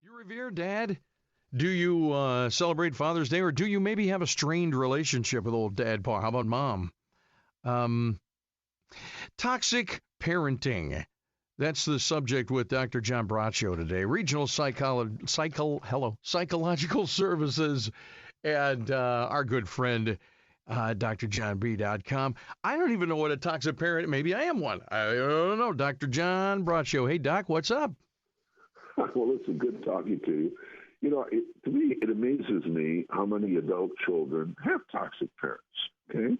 You revere Dad? Do you celebrate Father's Day, or do you maybe have a strained relationship with old Dad, Pa? How about Mom? Um, Toxic parenting. That's the subject with Dr. John Braccio today. Regional psychological services, and our good friend, drjohnb.com. I don't even know what a toxic parent. Maybe I am one. I don't know. Dr. John Braccio. Hey, Doc, what's up? Well, it's a good talking to you. To me, it amazes me how many adult children have toxic parents, okay?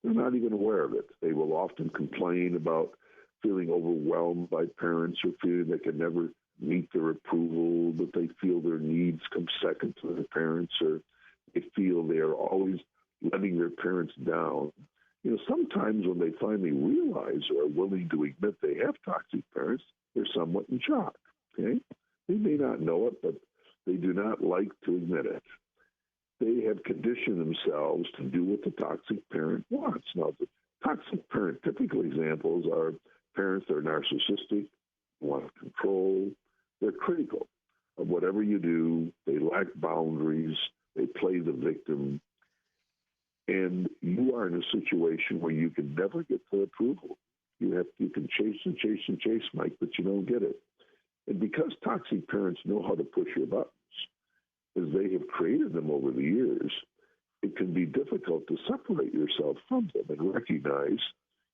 They're not even aware of it. They will often complain about feeling overwhelmed by parents or feeling they can never meet their approval, that they feel their needs come second to their parents, or they feel they are always letting their parents down. Sometimes when they finally realize or are willing to admit they have toxic parents, they're somewhat in shock, okay? They may not know it, but they do not like to admit it. They have conditioned themselves to do what the toxic parent wants. Now, the toxic parent typical examples are parents that are narcissistic, want control, they're critical of whatever you do, they lack boundaries, they play the victim, and you are in a situation where you can never get their approval. You can chase and chase and chase, Mike, but you don't get it. And because toxic parents know how to push your buttons, as they have created them over the years, it can be difficult to separate yourself from them and recognize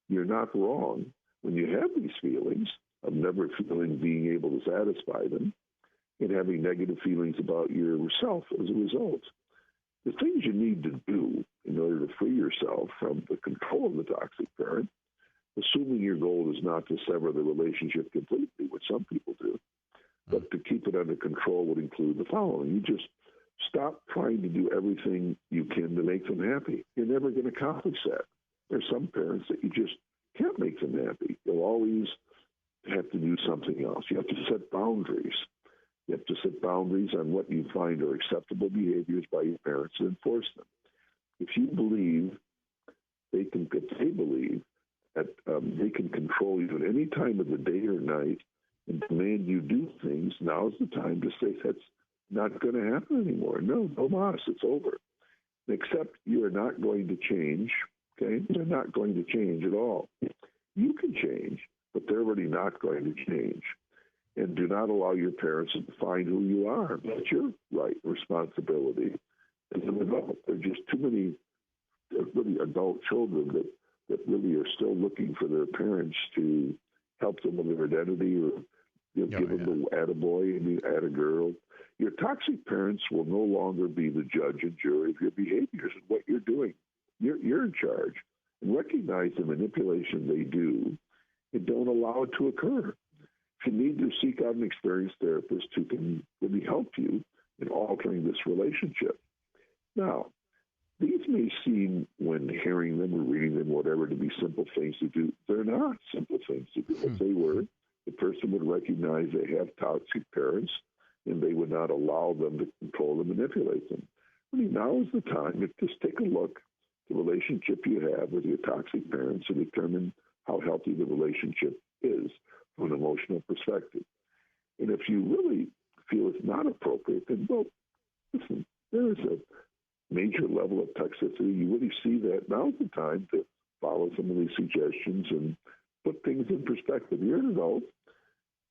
you're not wrong when you have these feelings of never being able to satisfy them and having negative feelings about yourself as a result. The things you need to do in order to free yourself from the control of the toxic parent, assuming your goal is not to sever the relationship completely, which some people do, but to keep it under control would include the following. You just stop trying to do everything you can to make them happy. You're never going to accomplish that. There's some parents that you just can't make them happy. You'll always have to do something else. You have to set boundaries. You have to set boundaries on what you find are acceptable behaviors by your parents and enforce them. If you believe if they believe that they can control you at any time of the day or night and demand you do things, now's the time to say that's not going to happen anymore. No mas, it's over. Except you are not going to change, okay? They're not going to change at all. You can change, but they're already not going to change. And do not allow your parents to define who you are. That's your right responsibility as an adult. There are just too many really adult children that really are still looking for their parents to help them with their identity or give them the attaboy and the attagirl. Your toxic parents will no longer be the judge and jury of your behaviors and what you're doing. You're in charge. And recognize the manipulation they do and don't allow it to occur. If you need to seek out an experienced therapist who can really help you in altering this relationship. Now, these may seem, when hearing them or reading them, whatever, to be simple things to do. They're not simple things to do. If they were, the person would recognize they have toxic parents and they would not allow them to control and manipulate them. I mean, now is the time to just take a look at the relationship you have with your toxic parents and determine how healthy the relationship is from an emotional perspective. And if you really feel it's not appropriate, then, well, listen, there is a major level of toxicity. You really see that. Now's the time to follow some of these suggestions and put things in perspective. You're an adult.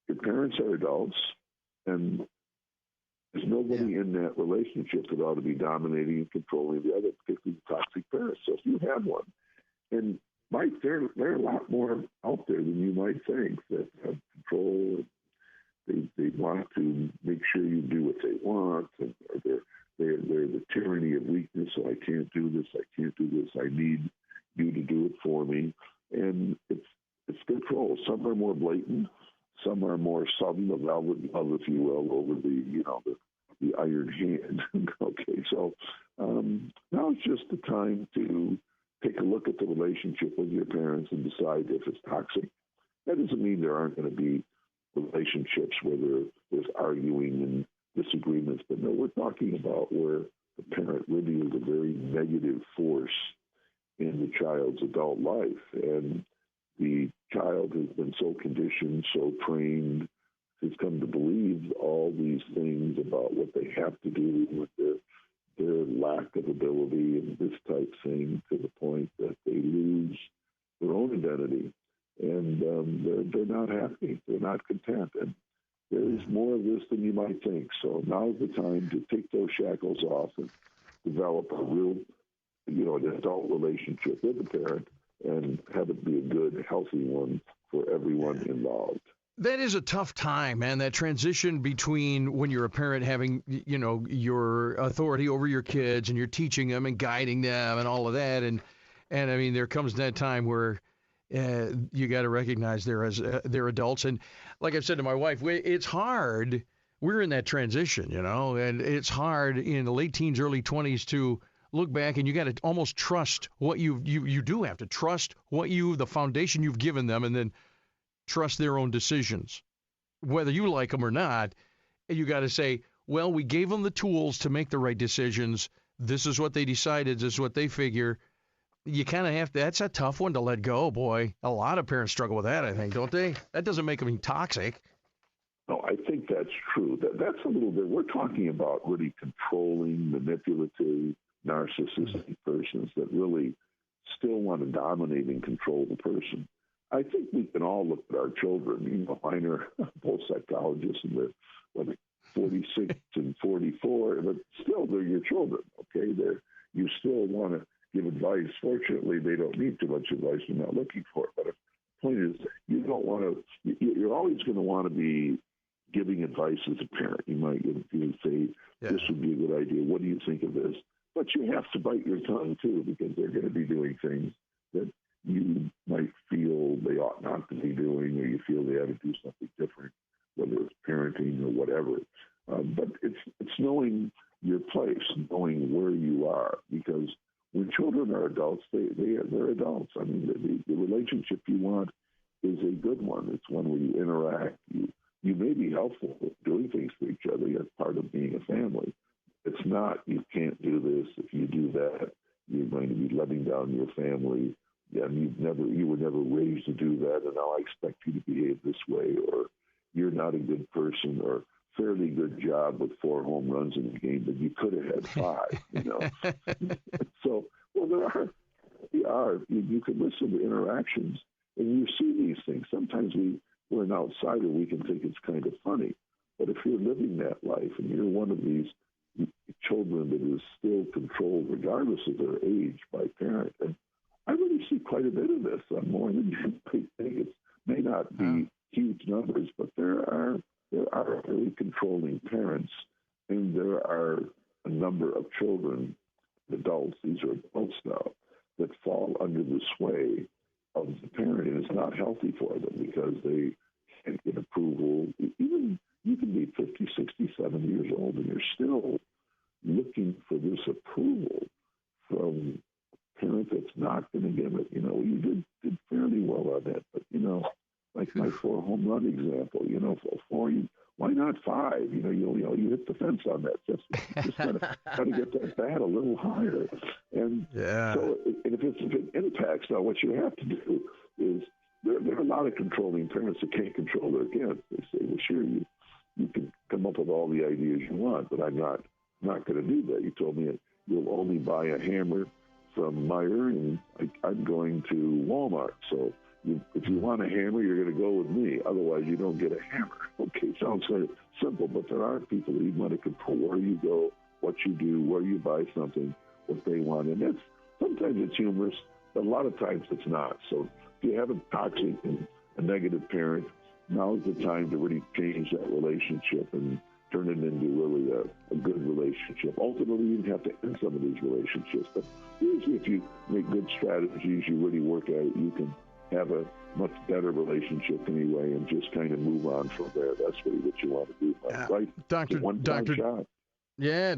Your parents are adults. And there's nobody in that relationship that ought to be dominating and controlling the other, particularly the toxic parents. So if you have one, and Mike, there are a lot more out there than you might think that have control. They want to make sure you do what they want, and they're the tyranny of weakness. So I can't do this. I can't do this. I need you to do it for me. And it's control. Some are more blatant. Some are more subtle, the velvet glove, if you will, over the iron hand. Okay, so now it's just the time to take a look at the relationship with your parents and decide if it's toxic. That doesn't mean there aren't going to be relationships where there's arguing and disagreements, but no, we're talking about where the parent really is a very negative force in the child's adult life. And the child has been so conditioned, so trained, has come to believe all all these things about what they have to do with their lack of ability and this type thing, to the point that they lose their own identity, and they're not happy, they're not content, and there's more of this than you might think. So now's the time to take those shackles off and develop a real, an adult relationship with the parent, and have it be a good, healthy one for everyone involved. That is a tough time, man, that transition between when you're a parent having, your authority over your kids and you're teaching them and guiding them and all of that. And I mean, there comes that time where you got to recognize they're adults. And like I've said to my wife, it's hard. We're in that transition, and it's hard in the late teens, early 20s to look back, and you got to almost trust what you do have to trust the foundation you've given them, and then trust their own decisions, whether you like them or not. You got to say, well, we gave them the tools to make the right decisions. This is what they decided. This is what they figure. You kind of have to. That's a tough one to let go, boy. A lot of parents struggle with that, I think, don't they? That doesn't make them toxic. No, I think that's true. That's a little bit. We're talking about really controlling, manipulative, narcissistic persons that really still want to dominate and control the person. I think we can all look at our children. Mine are both psychologists, and they're 46 and 44, but still they're your children. Okay, you still want to give advice. Fortunately, they don't need too much advice. You're not looking for it. But the point is, you don't want to. You're always going to want to be giving advice as a parent. You might say, this would be a good idea. What do you think of this? But you have to bite your tongue, too, because they're going to be doing things that you might feel they ought not to be doing, or you feel they ought to do something different, whether it's parenting or whatever. But it's knowing your place, knowing where you are, because when children are adults, they're adults. I mean, the relationship you want is a good one. It's one where you interact. You may be helpful with doing things for each other. That's part of being a family. It's not, you can't do this. If you do that, you're going to be letting down your family. And you were never raised to do that, and now I expect you to behave this way, or you're not a good person, or fairly good job with 4 home runs in the game, but you could have had 5. So, well, you can listen to interactions, and you see these things. Sometimes we're an outsider, we can think it's kind of funny, but if you're living that life and you're one of these children that is still controlled, regardless of their age, by parent, and I really see quite a bit of this, more than you might think. It may not be huge numbers, but there are very controlling parents, and there are a number of children, adults, these are adults now, that fall under the sway of the parent, and it's not healthy for them because they can't get approval. Even you can be 50, 60, 70 years old, and you're still looking for this approval from parent that's not going to give it. You did fairly well on that, but like my 4 home run example, for 4, why not 5? You hit the fence on that. Just got to get that bat a little higher. And so, if it impacts, now what you have to do is there are a lot of controlling parents that can't control their kids. They say, well, sure, you can come up with all the ideas you want, but I'm not going to do that. You told me you'll only buy a hammer from Meyer, and I'm going to Walmart. So if you want a hammer, you're going to go with me. Otherwise, you don't get a hammer. Okay, sounds very simple, but there are people who want to control where you go, what you do, where you buy something, what they want. And sometimes it's humorous, but a lot of times it's not. So if you have a toxic and a negative parent, now's the time to really change that relationship and turn it into really a good relationship. Ultimately, you have to end some of these relationships. But usually if you make good strategies, you really work at it, you can have a much better relationship anyway and just kind of move on from there. That's really what you want to do, right?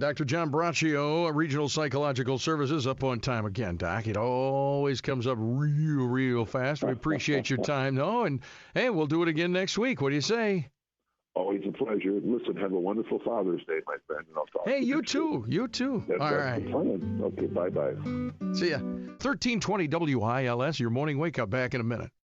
Dr. John Braccio, Regional Psychological Services, up on time again, Doc. It always comes up real fast. We appreciate your time, though. And, hey, we'll do it again next week. What do you say? Always a pleasure. Listen, have a wonderful Father's Day, my friend. And I'll talk to you too. You too. That's all right. The plan. Okay, bye-bye. See ya. 1320 WILS, your morning wake-up, back in a minute.